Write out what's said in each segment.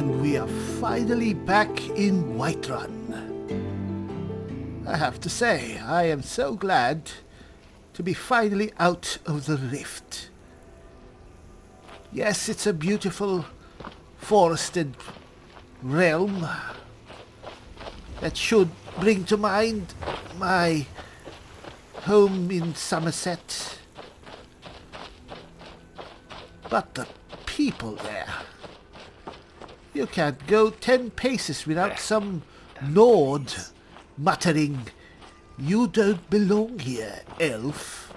we are finally back in Whiterun. I have to say, I am so glad to be finally out of the rift. Yes, it's a beautiful forested realm that should bring to mind my home in Somerset. But the people there... You can't go 10 paces without some Nord muttering, "You don't belong here, elf."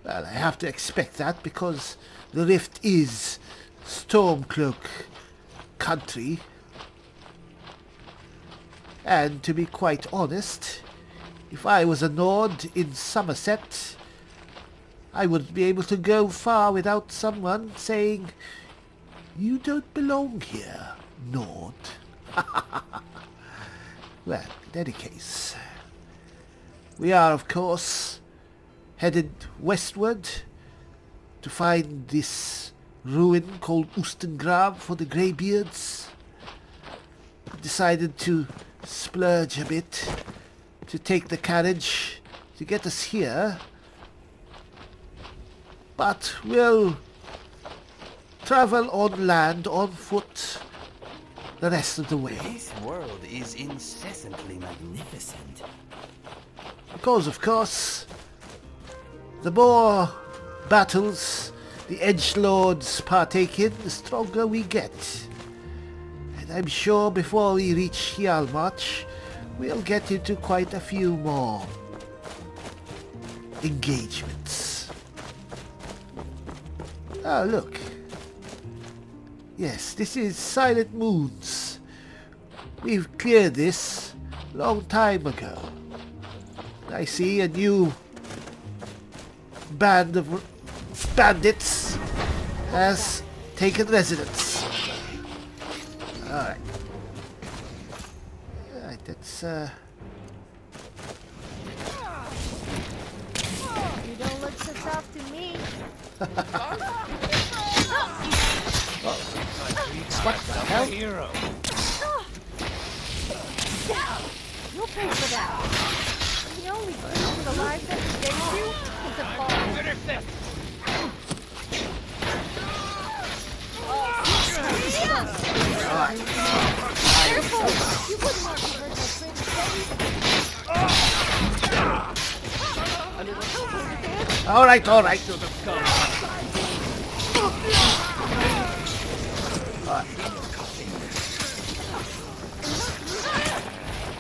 Well, I have to expect that because the rift is Stormcloak country. And to be quite honest, if I was a Nord in Somerset, I wouldn't be able to go far without someone saying, "You don't belong here, Nord." Well, in any case, we are, of course, headed westward to find this ruin called Ustengrav for the Greybeards. Decided to splurge a bit to take the carriage to get us here. But we'll travel on land, on foot, the rest of the way. This world is incessantly magnificent. Because, of course, the more battles the Edgelords partake in, the stronger we get. And I'm sure before we reach Hjalmarch, we'll get into quite a few more engagements. Oh, look. Yes, this is Silent Moons. We've cleared this long time ago. I see a new band of bandits has taken residence. Alright. Alright, that's You don't look so tough to me. What the hell? Hero. You'll pay for that. The only person alive that saves you is a ball. Finish this. Careful! You wouldn't want to hurt my pretty face.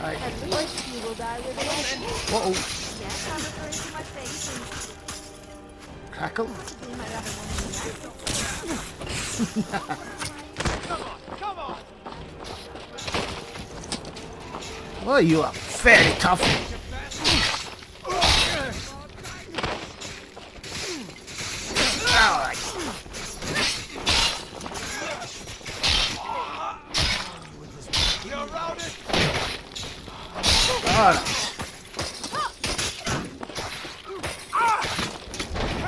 Alright. At least you will die with it. Uh-oh. Yes, I'm referring to my face and Crackle? possibly my other one. Well, you are very tough. Alright. Alright.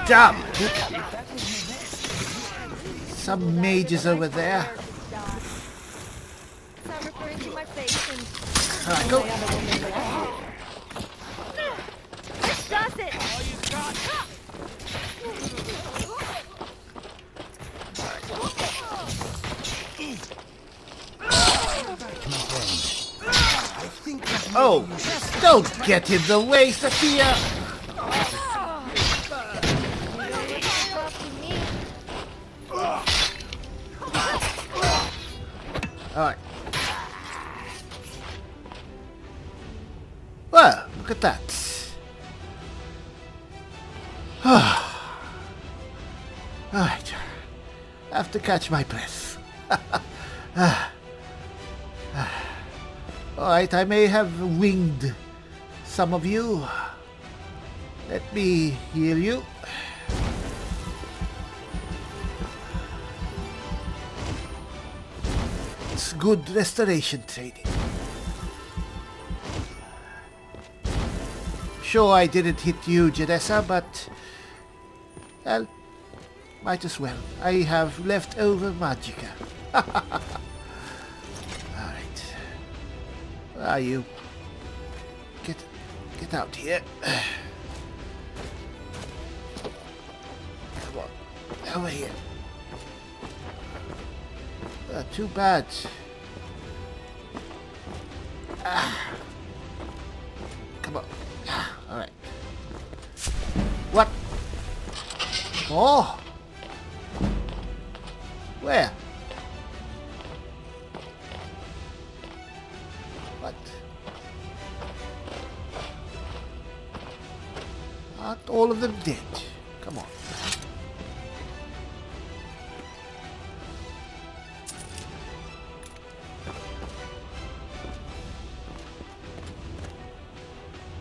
Damn! Some mages over there. So I'm referring to my face and Crackle. my other woman. This does it! Oh, don't get in the way, Sophia! Alright. Well, look at that. Alright. I have to catch my breath. Alright, I may have winged some of you. Let me heal you. It's good restoration training. Sure, I didn't hit you, Janessa, but... Well, Might as well. I have leftover magicka. Alright. Where are you? Get out here. Come on. Over here. Too bad. Come on. Alright. What? Oh! Where? What? Aren't all of them dead? Come on.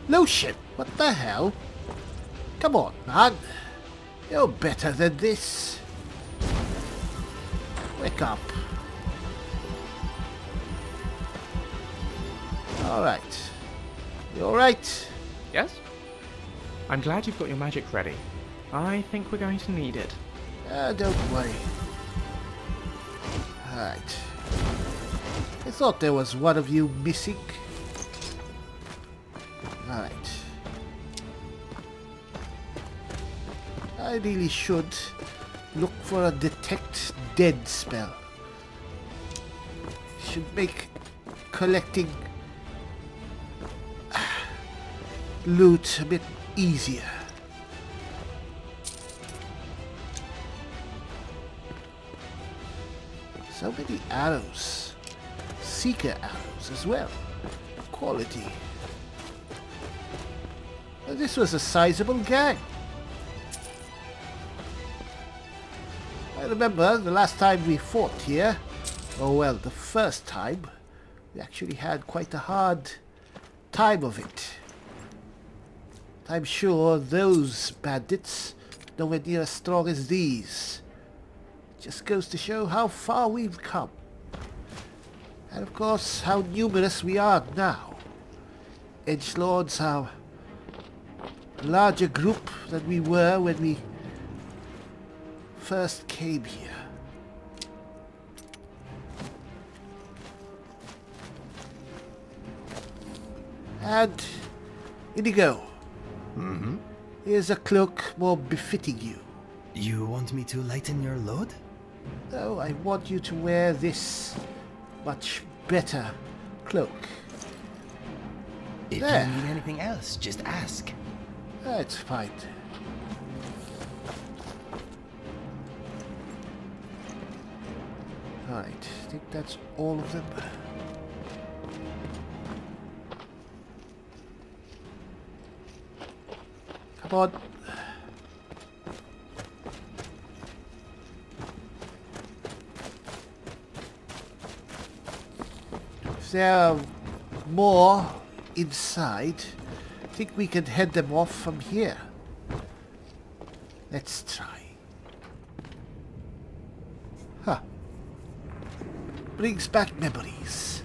Lucian, what the hell? Come on, man. You're better than this. Wake up. Alright. You alright? Yes? I'm glad you've got your magic ready. I think we're going to need it. Don't worry. Alright. I thought there was one of you missing. Alright. I really should look for a detect dead spell. Should make collecting loot a bit easier. So many arrows. Seeker arrows as well. Quality. This was a sizable gang. I remember the last time we fought here, oh well, the first time, we actually had quite a hard time of it. I'm sure those bandits nowhere near as strong as these. Just goes to show how far we've come. And of course, how numerous we are now. Edgelords are a larger group than we were when we first came here. And Inigo. Mm-hmm. Here's a cloak more befitting you. You want me to lighten your load? No, I want you to wear this much better cloak. If There. you need anything else, just ask. That's fine. Alright, I think that's all of them. Come on. If there are more inside, I think we can head them off from here. Let's try. Huh. Brings back memories.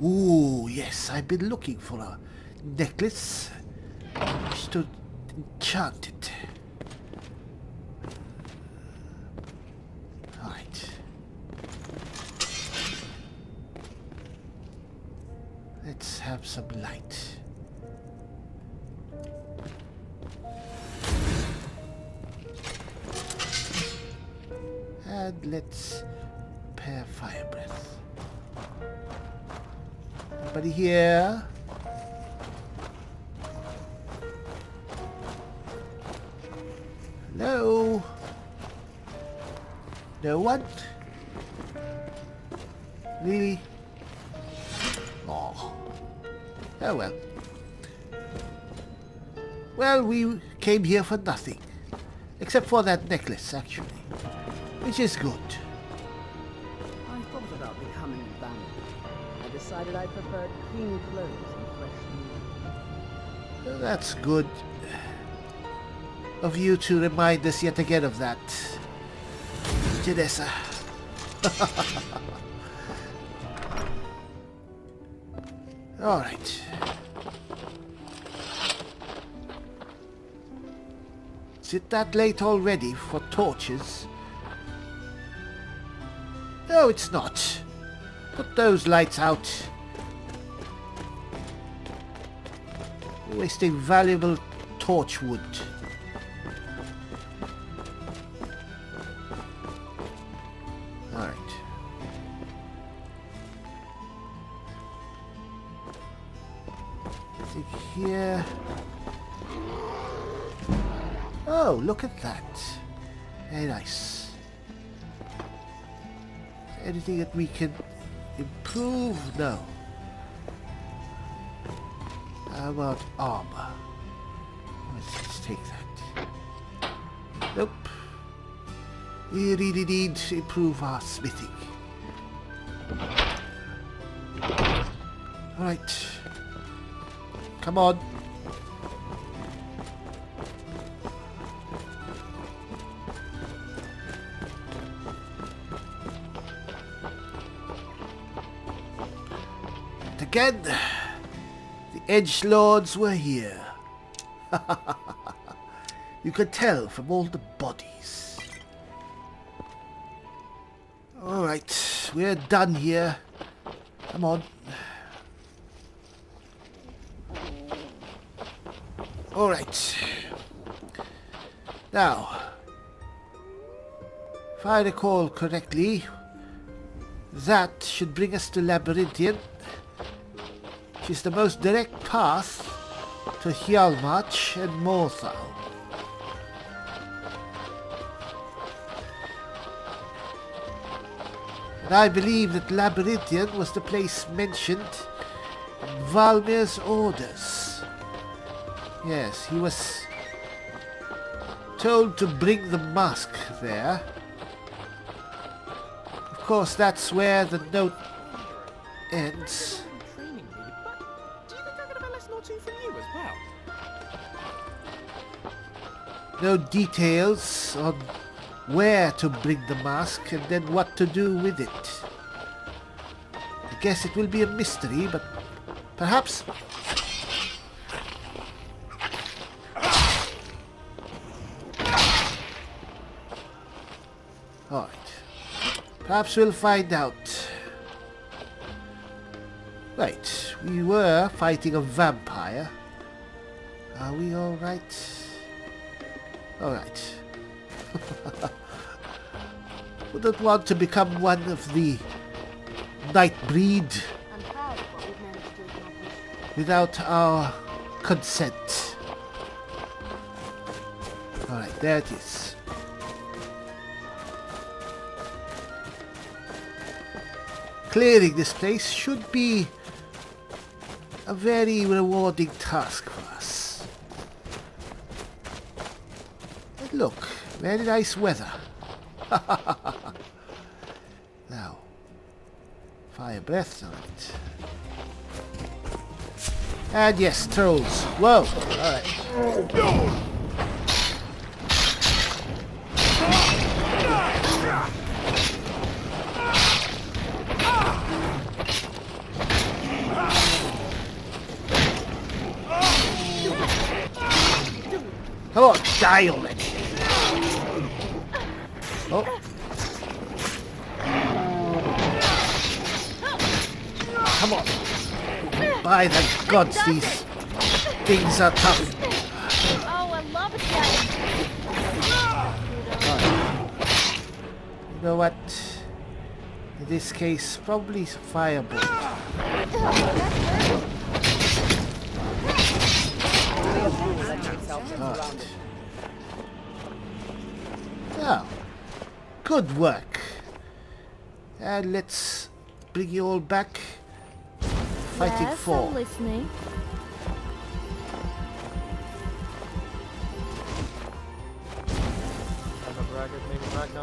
Ooh, yes, I've been looking for a necklace. Stood enchanted. Alright. Let's have some light. And let's pair fire breath. Anybody here? Hello? No one? Really? Oh. Oh well. Well, we came here for nothing. Except for that necklace, actually. Which is good. I thought about becoming a bandit. I decided I preferred clean clothes and fresh meat. That's good of you to remind us yet again of that, Janessa. Alright. Is it that late already for torches? No, it's not. Put those lights out. You're wasting valuable torch wood. Alright. I think here... Oh, look at that. Very nice. Anything that we can improve? No. How about armor? Let's take that. Nope. We really need to improve our smithing. Alright. Come on. Again, the Edgelords were here. You could tell from all the bodies. Alright, we're done here. Come on. Alright. Now, if I recall correctly, that should bring us to Labyrinthian, which is the most direct path to Hjalmarch and Morthal. And I believe that Labyrinthian was the place mentioned in Valmir's orders. Yes, he was told to bring the mask there. Of course, that's where the note ends. No details on where to bring the mask and then what to do with it. I guess it will be a mystery, but perhaps... Alright. Perhaps we'll find out. Right, we were fighting a vampire. Are we alright? Alright. Wouldn't want to become one of the night breed I'm proud of what we've managed to accomplish. without our consent. Alright, there it is. Clearing this place should be a very rewarding task for us. And look, very nice weather. Now, fire breath on it. And yes, trolls. Whoa! Alright. Come on, die already! Oh. Come on! By the gods, these things are tough. Oh, I love it, guys. You know what? In this case, probably firebolt. Right. Now, good work. And let's bring you all back. Fighting Yes, for. I'm listening.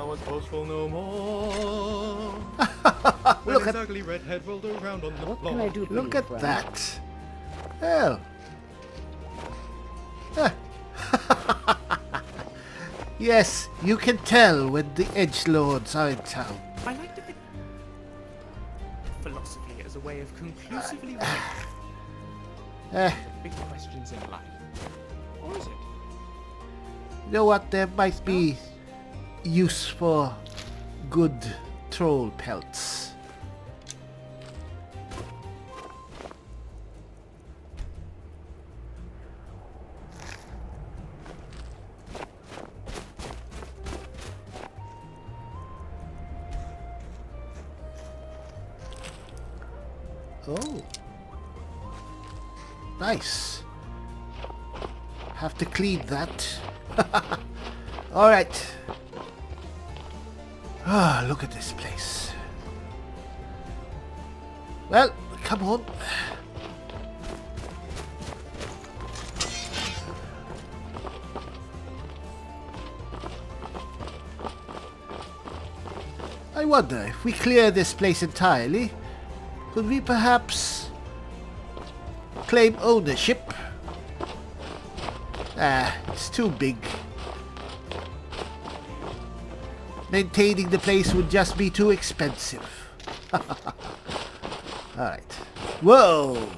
Was boastful no more. Look His at ugly red head rolled around on the What floor. can I do for look you, at friend? that. Oh. Yes, you can tell when the Edgelords are in town. I like to think philosophy as a way of conclusively weighing Eh, big questions in life. Or is it? You know what? There might be use for good troll pelts. Oh. Nice. Have to clean that. Alright. Ah, look at this place. Well, come on. I wonder if we clear this place entirely, could we perhaps claim ownership? Ah, it's too big. Maintaining the place would just be too expensive. Alright. Whoa!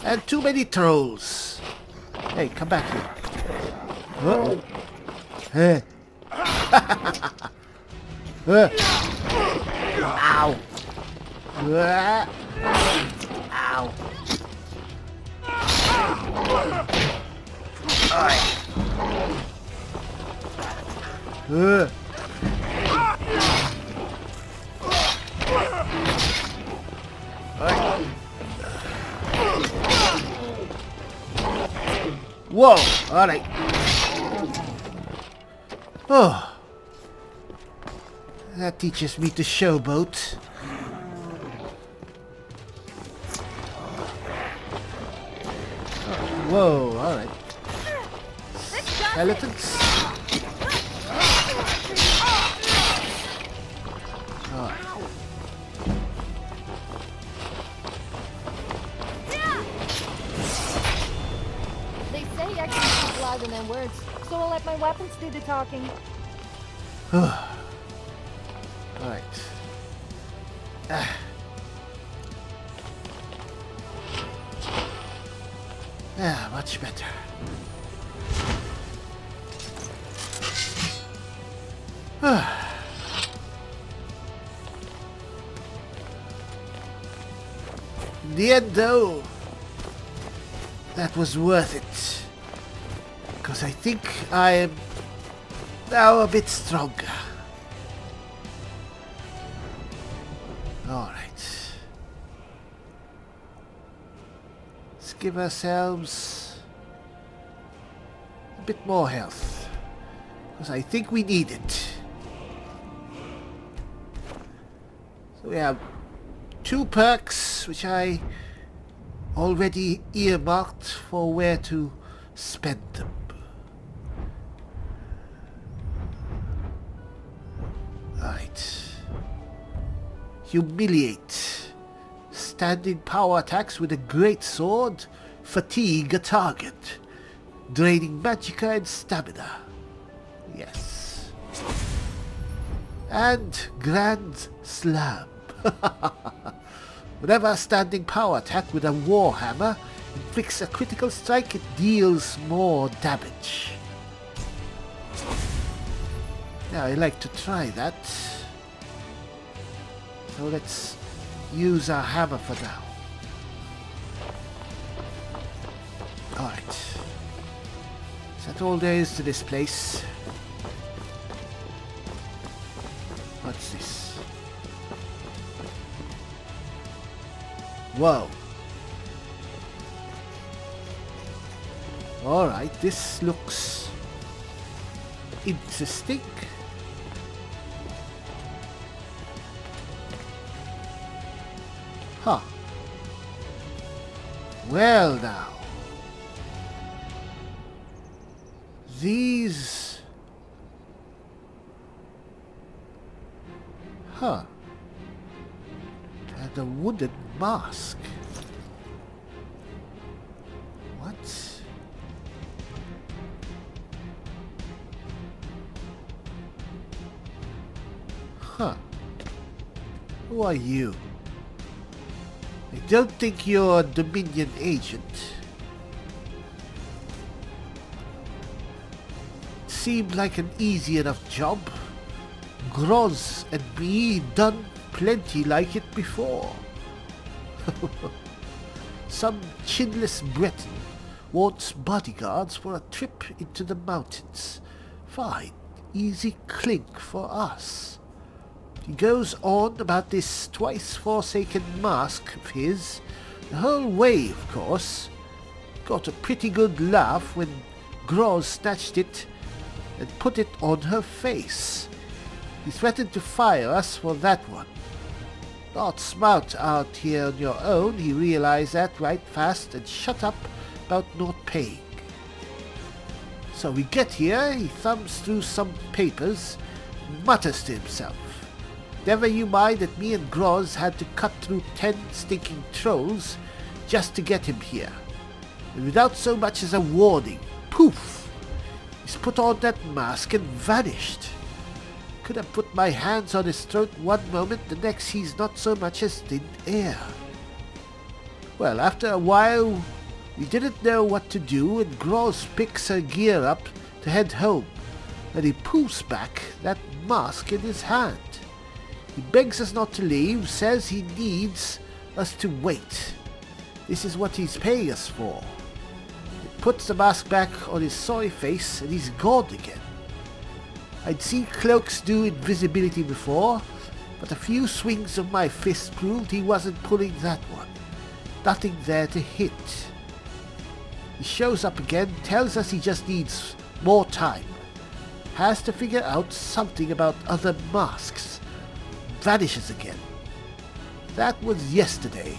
And too many trolls. Hey, come back here. Whoa. Hey. Ow! Ow! Alright. Whoa! Alright. Oh. That teaches me to showboat. Oh, whoa, alright. Skeletons. Alright. They say actions speak louder than words, so I'll let my weapons do the talking. Alright. Much better. In the end, though, that was worth it. Because I think I am now a bit stronger. Alright. Let's give ourselves a bit more health. Because I think we need it. So we have 2 perks, which I already earmarked for where to spend them. Right. Humiliate. Standing power attacks with a great sword. Fatigue a target. Draining magicka and stamina. Yes. And Grand Slam. Whenever a standing power attack with a warhammer inflicts a critical strike, it deals more damage. Yeah, I like to try that. So let's use our hammer for now. Alright. Is that all there is to this place? What's this? Whoa. Alright, this looks interesting. Huh. Well now. These... Huh. And a wooden mask. What? Huh. Who are you? I don't think you're a Dominion agent. seemed like an easy enough job. Groz and me done plenty like it before. Some chinless Breton wants bodyguards for a trip into the mountains. Fine, easy clink for us. He goes on about this twice forsaken mask of his, the whole way, of course. Got a pretty good laugh when Groz snatched it and put it on her face. He threatened to fire us for that one. Not smart out here on your own, he realized that right fast and shut up about not paying. So we get here, he thumbs through some papers, and mutters to himself. Never you mind that me and Groz had to cut through 10 stinking trolls just to get him here. And without so much as a warning, poof! He's put on that mask and vanished. Could have put my hands on his throat one moment, the next he's not so much as thin air. Well, after a while, we didn't know what to do, and Groz picks her gear up to head home, and he poofs back, that mask in his hand. He begs us not to leave, says he needs us to wait. This is what he's paying us for. He puts the mask back on his sorry face, and he's gone again. I'd seen cloaks do invisibility before, but a few swings of my fist proved he wasn't pulling that one. Nothing there to hit. He shows up again, tells us he just needs more time. Has to figure out something about other masks. Vanishes again. That was yesterday,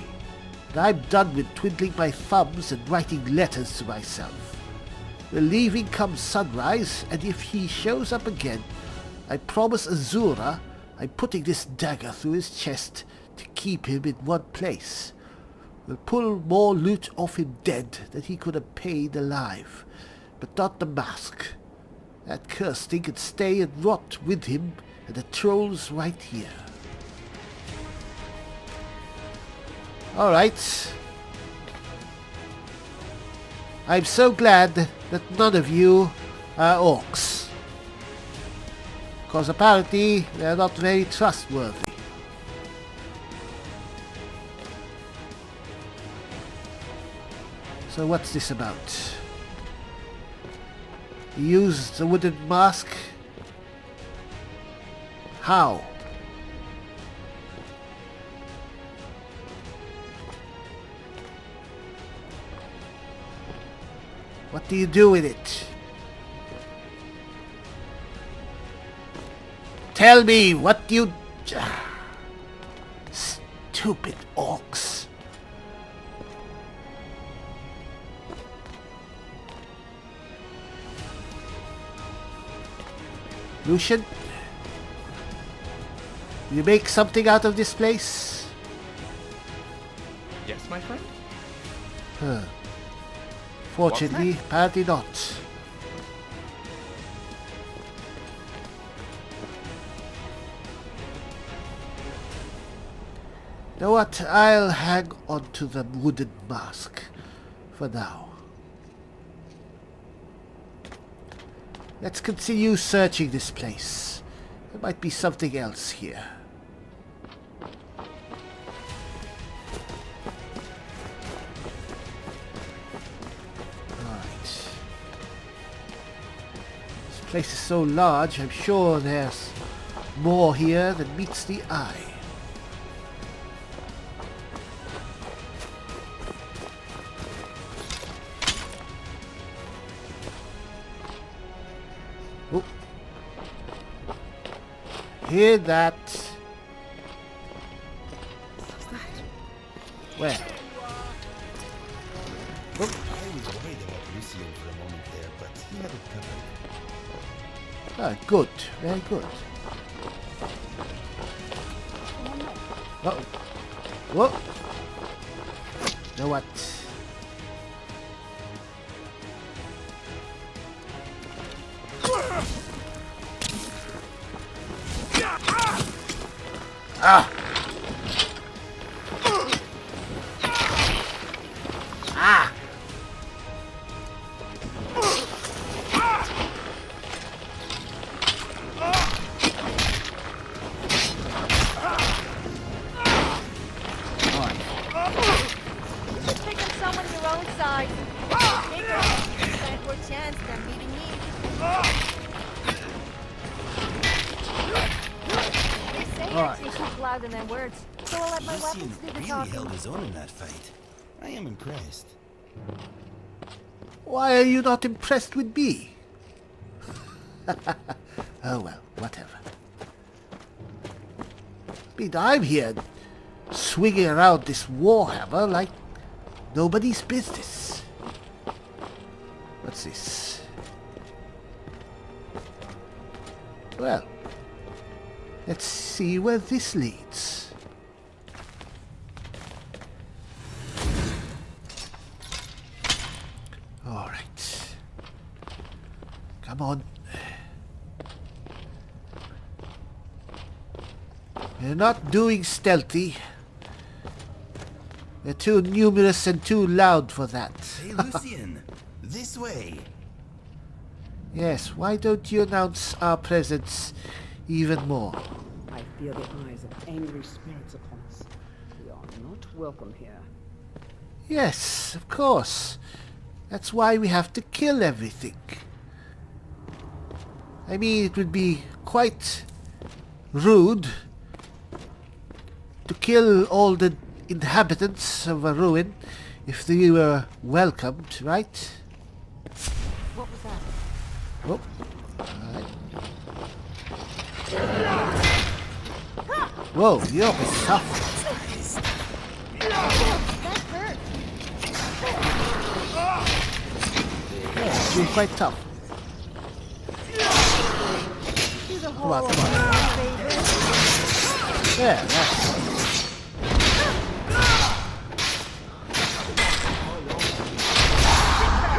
and I'm done with twiddling my thumbs and writing letters to myself. We're leaving come sunrise, and if he shows up again, I promise Azura I'm putting this dagger through his chest to keep him in one place. We'll pull more loot off him dead than he could have paid alive, but not the mask. That cursed thing could stay and rot with him, and the trolls right here. Alright. I'm so glad that none of you are orcs. Because apparently they're not very trustworthy. So what's this about? You used the wooden mask? How? What do you do with it? Tell me, what do you... Stupid orcs. Lucian? You make something out of this place? Yes, my friend? Huh. Fortunately, apparently not. You know what? I'll hang on to the wooden mask for now. Let's continue searching this place. There might be something else here. This place is so large, I'm sure there's more here than meets the eye. Oh. Hear that? What's that? Where? I was worried about Lucian for a moment there, but he had it covered. Ah, good. Very good. Uh-oh. Whoa. Know what? Ah! Ah! supplies. Bigger. Stand for a chance than beating me. They say actions speak louder than words, so I'll let my Lucian weapons do the really talking. held his own in that fight. I am impressed. Why are you not impressed with me? Oh well, whatever. I mean, I'm here swinging around this warhammer like nobody's business. What's this? Well, let's see where this leads. All right. Come on. We're not doing stealthy. We're too numerous and too loud for that. Hey, Lucian, this way. Yes, why don't you announce our presence even more? I feel the eyes of angry spirits upon us. We are not welcome here. Yes, of course. That's why we have to kill everything. I mean, it would be quite rude to kill all the inhabitants of a ruin if they were welcomed, right? What was that? Oh, alright. Whoa, you're tough. That hurt. Yeah, you're quite tough. Do the Come whole on, come on. favor. Yeah, that's...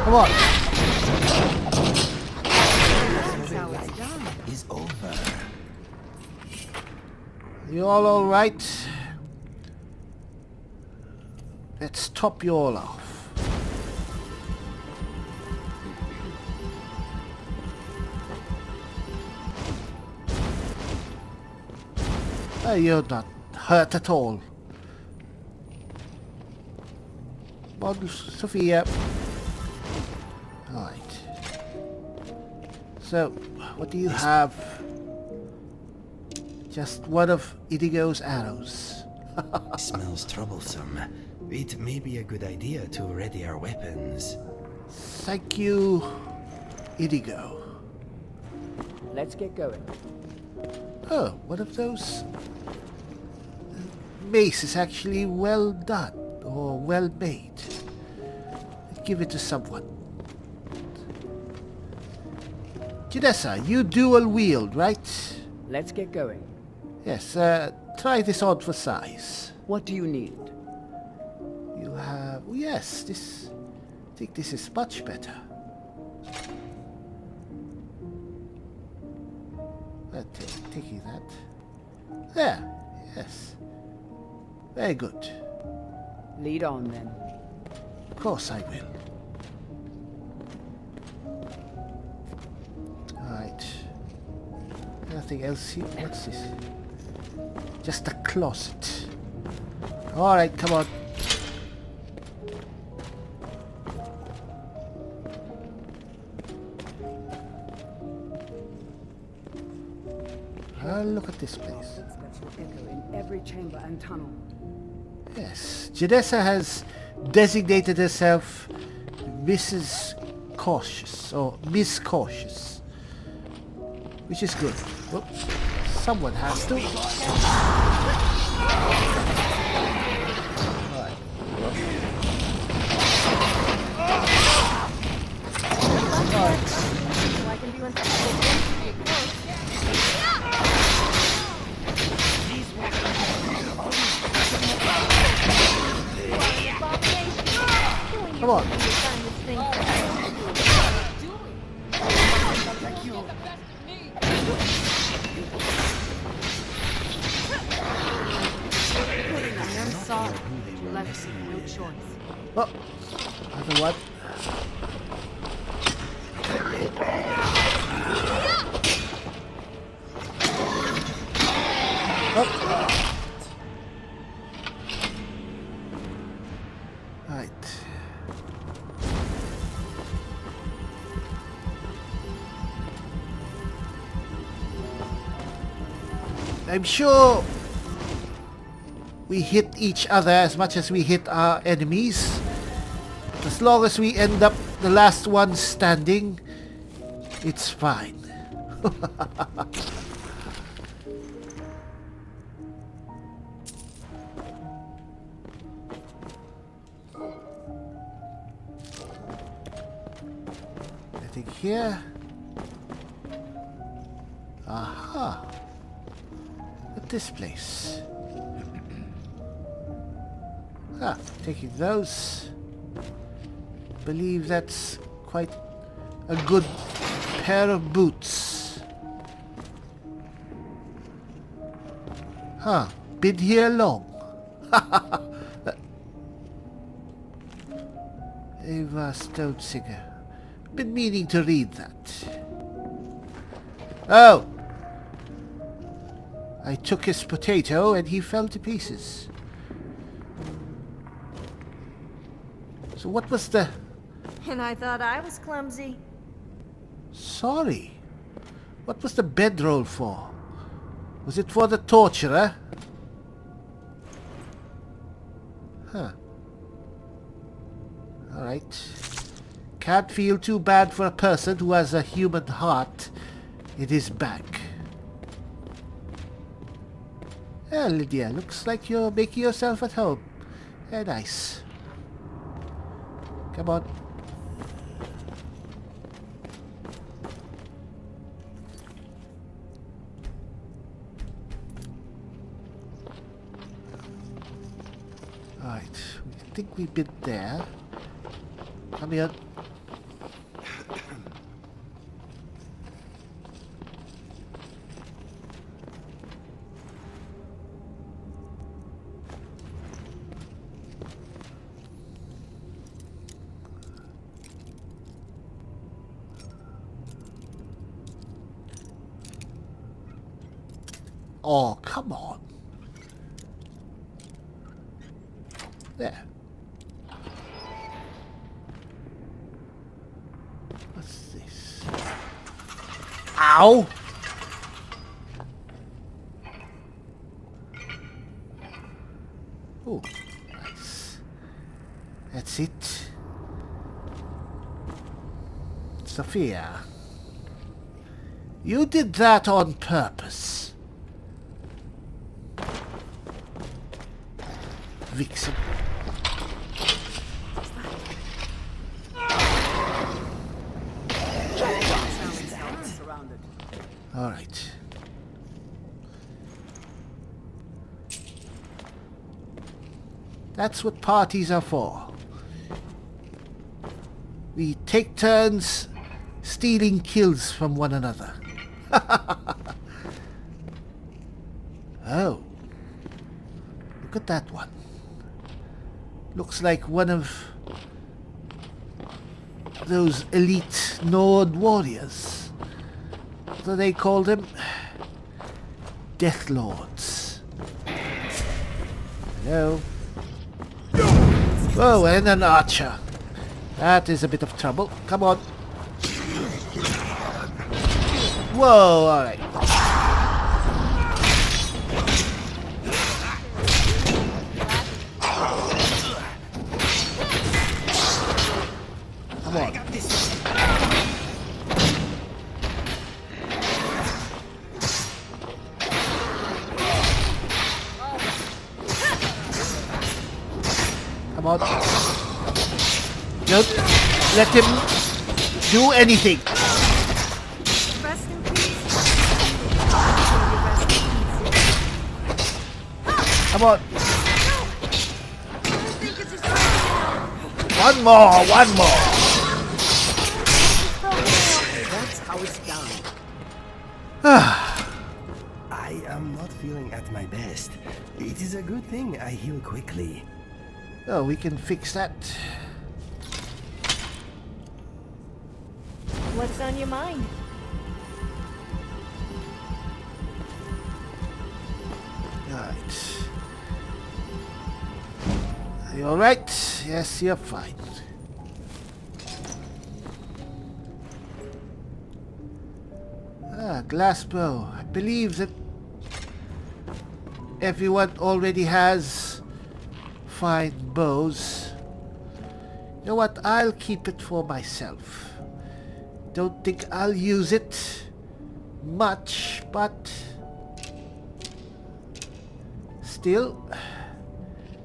Come on. That's how it's done. Is over. You all right? Let's top you all off. You're not hurt at all. Model Sophia. Alright. So, what do you have? Just one of Idigo's arrows. Smells troublesome. It may be a good idea to ready our weapons. Thank you, Idigo. Let's get going. Oh, one of those mace is actually well done or well made. Give it to someone. Janessa, you dual wield, right? Let's get going. Yes, try this on for size. What do you need? You have... yes, this... I think this is much better. Taking that. There, yes. Very good. Lead on then. Of course I will. Alright. Nothing else here. What's this? Just a closet. Alright, come on. Look at this place. Footsteps will echo in every chamber and tunnel. Yes, Janessa has designated herself Mrs. Cautious, or Miss Cautious, which is good. Well, someone has to. Alright. So I can be invincible. Come on. No choice. Oh, another one. Oh. Right. I'm sure we hit each other as much as we hit our enemies. But as long as we end up the last one standing, it's fine. I think here. Aha. At this place. Taking those. Believe that's quite a good pair of boots. Been here long. Ava Stonesinger. Been meaning to read that. Oh! I took his potato and he fell to pieces. So what was the... And I thought I was clumsy. Sorry. What was the bedroll for? Was it for the torturer? Alright. Can't feel too bad for a person who has a human heart in his back. Well, Lydia, looks like you're making yourself at home. Very nice. Come on. Alright, I think we've been there. Come here. Oh, come on. There. What's this? Ow! Oh, nice. That's it. Sophia. You did that on purpose. Vixen. All right. That's what parties are for. We take turns stealing kills from one another. Oh. Look at that one. Looks like one of those elite Nord warriors. What do they call them? Deathlords. Hello. Oh, and an archer. That is a bit of trouble. Come on. Whoa, alright. Come on. Come on. Don't let him do anything. Rest in peace. Come on. I think it's just One more, one more. That's how it's done. I am not feeling at my best. It is a good thing I heal quickly. Oh, we can fix that. What's on your mind? Right. Are you alright? Yes, you're fine. Glass bow. I believe that everyone already has fine bows. You know what? I'll keep it for myself. Don't think I'll use it much, but still,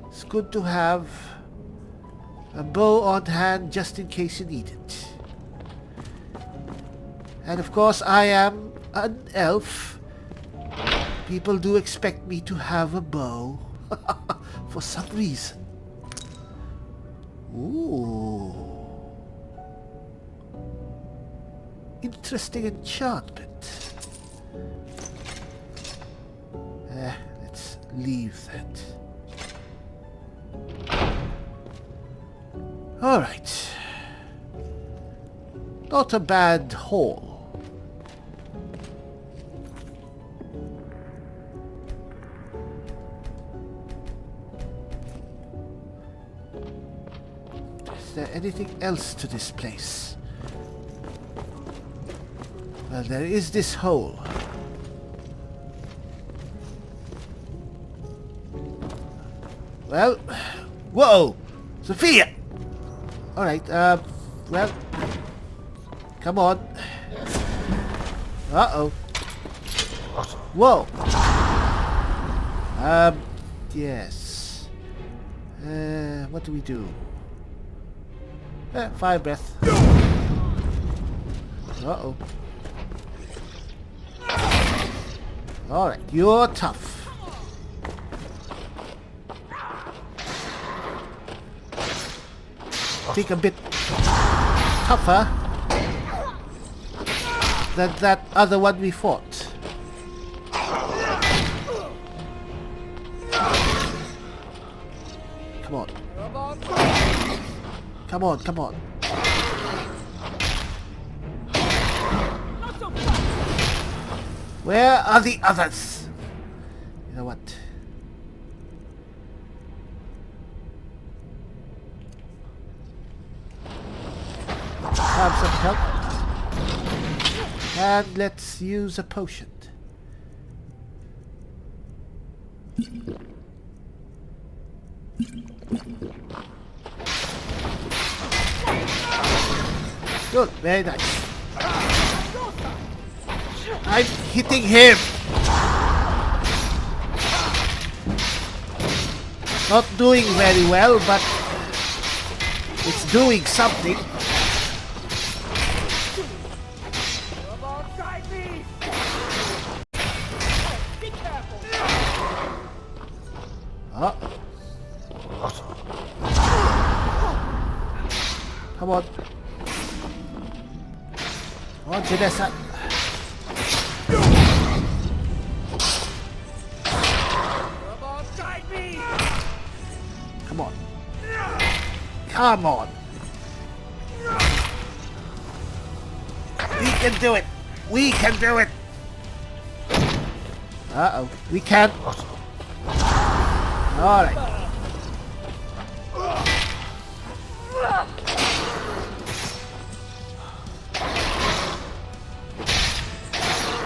it's good to have a bow on hand just in case you need it. And of course, I am an elf. People do expect me to have a bow for some reason. Ooh. Interesting enchantment. Let's leave that. Alright. Not a bad haul. Is there anything else to this place? Well, there is this hole. Well, whoa! Sophia! Alright, well, come on. Uh-oh. Whoa! Yes. What do we do? Fire breath. Uh-oh. Alright, you're tough. I think a bit tougher than that other one we fought. Come on. Come on, come on. Where are the others? You know what? Have some help. And let's use a potion. Good, very nice. I'm hitting him. Not doing very well, but it's doing something. Oh. Come on. Come on, Janessa. Come on. Come on. We can do it. We can do it. Uh-oh. We can't. Alright.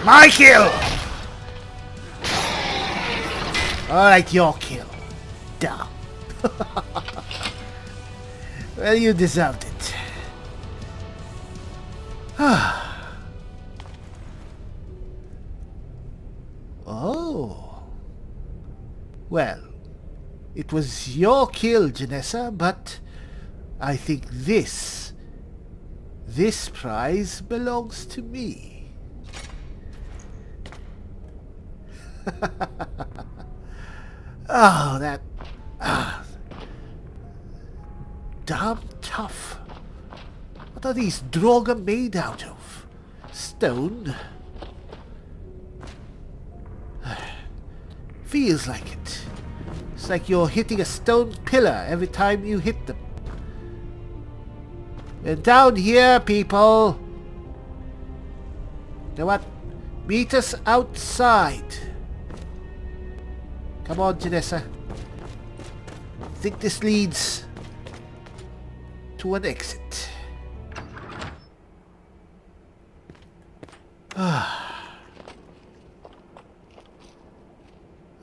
My kill! Alright, your kill. Down. Well, you deserved it. Oh. Well, it was your kill, Janessa, but I think this prize belongs to me. Oh, that... damn tough. What are these Draugr made out of? Stone? Feels like it. It's like you're hitting a stone pillar every time you hit them. We're down here, people. You know what? Meet us outside. Come on, Janessa. I think this leads to an exit.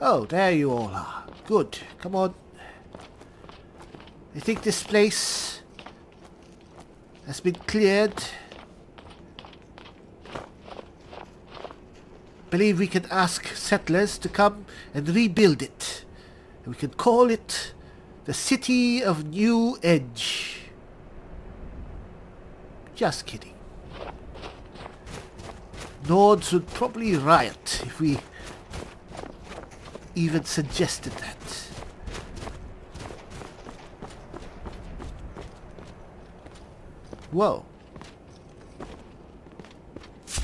Oh, there you all are. Good. Come on. I think this place has been cleared. Believe we can ask settlers to come and rebuild it. And we can call it the City of New Edge. Just kidding. Nords would probably riot if we even suggested that. Whoa.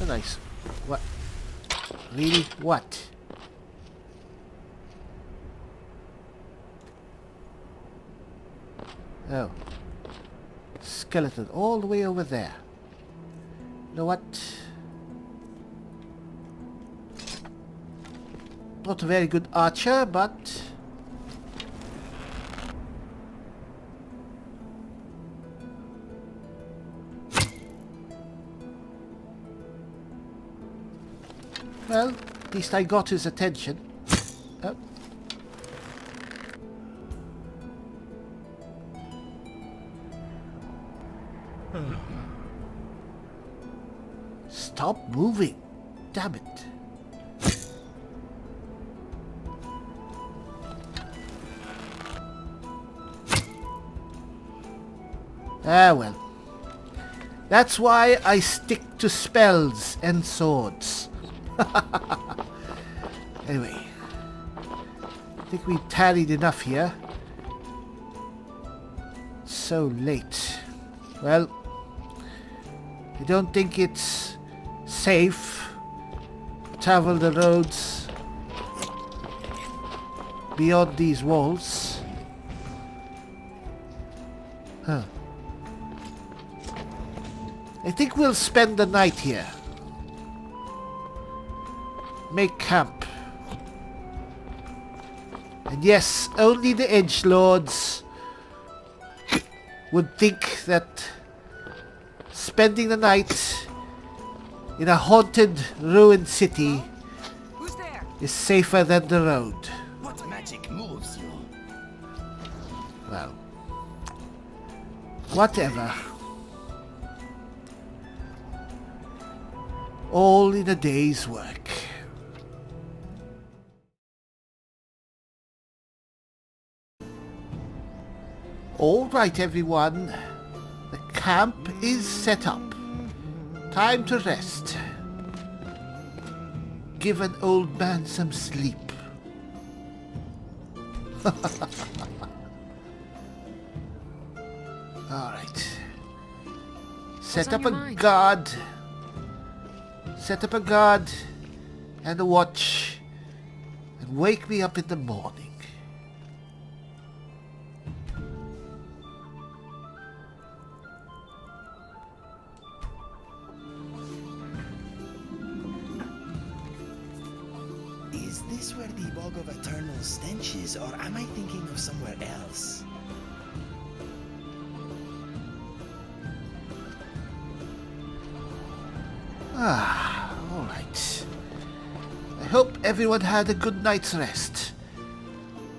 A nice... What? Really? What? Oh. Skeleton all the way over there. You know what? Not a very good archer, but... Well, at least I got his attention. Oh. Stop moving. Damn it. Ah, well. That's why I stick to spells and swords. Anyway. I think we've tarried enough here. So late. Well, I don't think it's safe to travel the roads beyond these walls. Huh. I think we'll spend the night here. Make camp. And yes, only the Edgelords would think that spending the night in a haunted, ruined city is safer than the road. What magic moves you? Well, whatever. All in a day's work. All right, everyone. The camp is set up. Time to rest. Give an old man some sleep. Alright. Set up a guard. Set up a guard and a watch. And wake me up in the morning. Is this where the Bog of Eternal Stench is, or am I thinking of somewhere else? Ah, all right. I hope everyone had a good night's rest,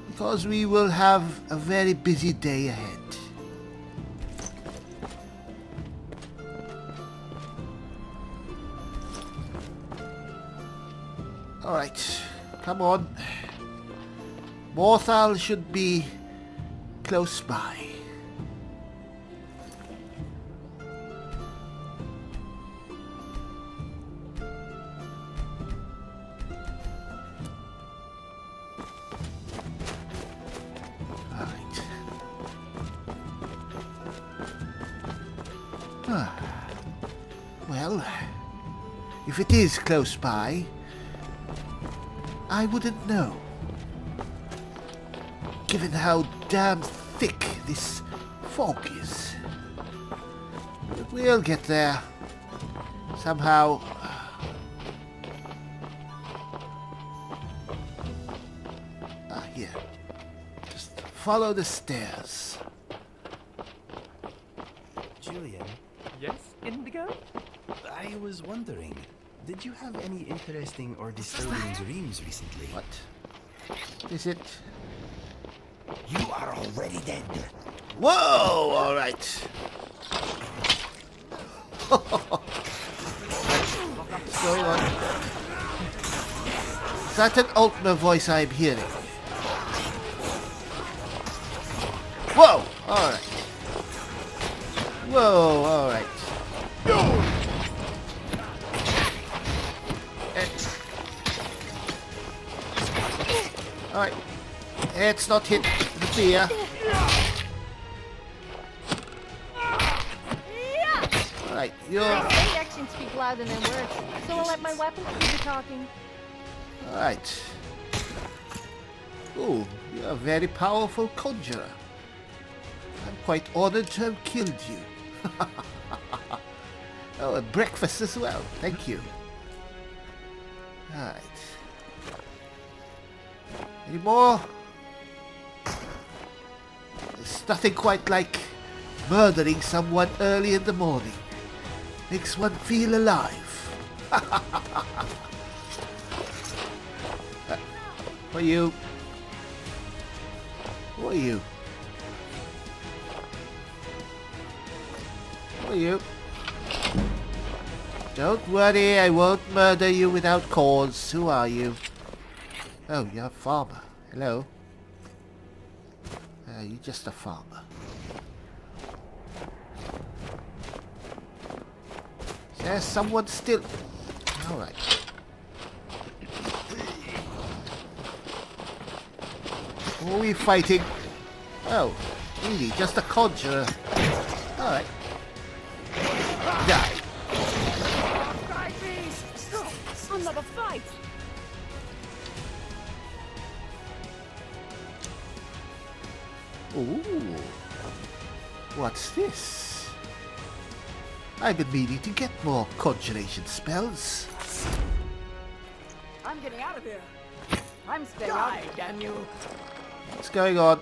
because we will have a very busy day ahead. All right, come on. Morthal should be close by. Well, if it is close by, I wouldn't know. Given how damn thick this fog is. But we'll get there. Somehow. Here. Just follow the stairs. Julian, Yes, Indigo? I was wondering, did you have any interesting or disturbing dreams recently? What? Is it? You are already dead. Whoa! Alright. What's going on? Is that an Ultima voice I'm hearing? Whoa! Alright. Whoa! Alright. Alright. Let's not hit the fear. Alright, you're... Say actions speak louder than words, so I'll let my weapons do the talking. Alright. Oh, you're a very powerful conjurer. I'm quite honored to have killed you. Oh, and breakfast as well. Thank you. Alright. Any more? There's nothing quite like murdering someone early in the morning. Makes one feel alive. Who are you? Who are you? Who are you? Don't worry, I won't murder you without cause. Who are you? Oh, you're a farmer. Hello. You're just a farmer. Is there someone still... Alright. Who are we fighting? Oh, really? Just a conjurer. Alright. Die. Another fight! Ooh. What's this? I've been meaning to get more conjuration spells. I'm getting out of here. I'm staying out. Damn you. What's going on?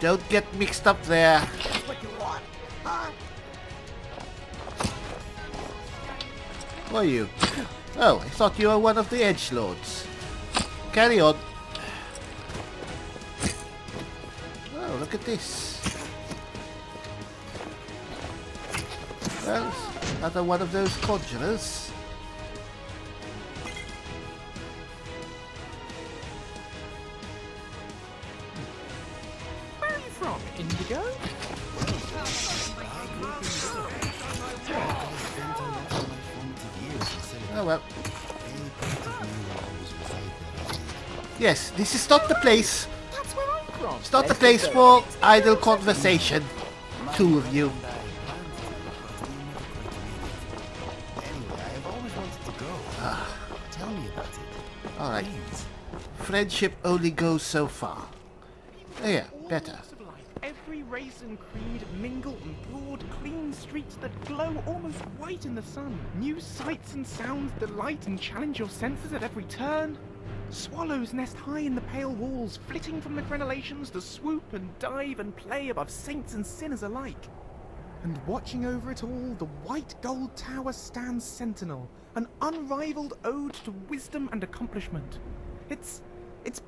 Don't get mixed up there. What you want? Who are you? Oh, I thought you were one of the Edgelords. Carry on. Oh, look at this. Well, another one of those conjurers. Where are you from, Indigo? Oh well. Yes, this is not the place. That's where I'm from. It's not the place for idle conversation. Two of you. Anyway, I've always wanted to go. Tell me about it. Alright. Please. Friendship only goes so far. There, better. Walks of life, every race and creed mingle on broad, clean streets that glow almost white in the sun. New sights and sounds delight and challenge your senses at every turn. Swallows nest high in the pale walls, flitting from the crenellations to swoop and dive and play above saints and sinners alike. And watching over it all, the white gold tower stands sentinel, an unrivaled ode to wisdom and accomplishment. Its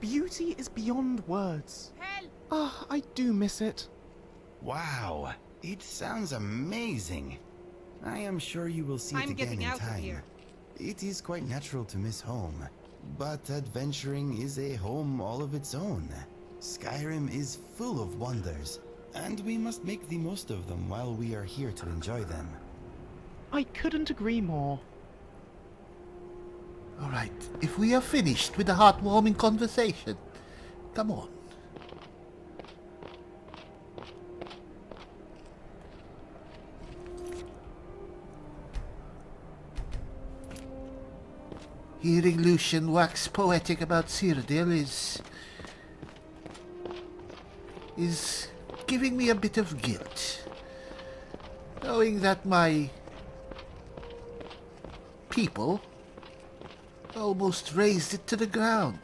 beauty is beyond words. Ah, I do miss it. Wow, it sounds amazing. I am sure you will see it again in time. It is quite natural to miss home, but adventuring is a home all of its own. Skyrim is full of wonders, and we must make the most of them while we are here to enjoy them. I couldn't agree more. Alright, if we are finished with the heartwarming conversation, come on. Hearing Lucian wax poetic about Cyrodiil is giving me a bit of guilt. Knowing that my people almost razed it to the ground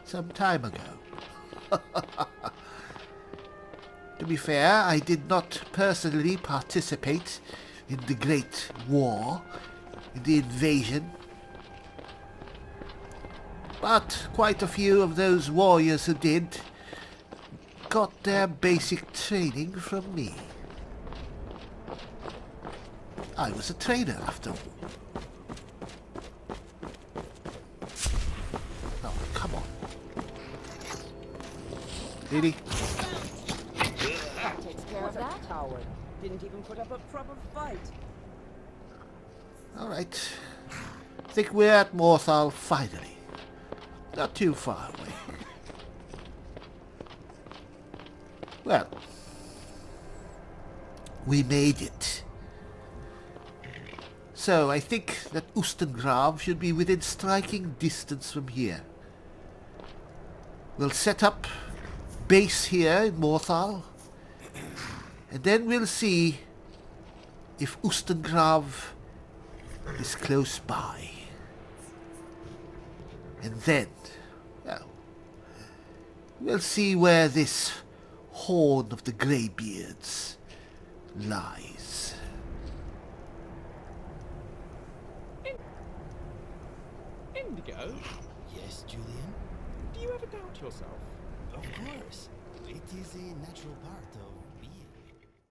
some time ago. To be fair, I did not personally participate in the Great War, in the invasion. But quite a few of those warriors who did got their basic training from me. I was a trainer after all. Oh, come on. Really? That takes care of that. Coward. Didn't even put up a proper fight. Alright. I think we're at Morthal finally. Not too far away. Well, we made it. So I think that Ustengrav should be within striking distance from here. We'll set up base here in Morthal, and then we'll see if Ustengrav is close by. And then, well, we'll see where this horn of the Greybeards lies. Indigo, Yes, Julian? do you ever doubt yourself? Of course. It is a natural part of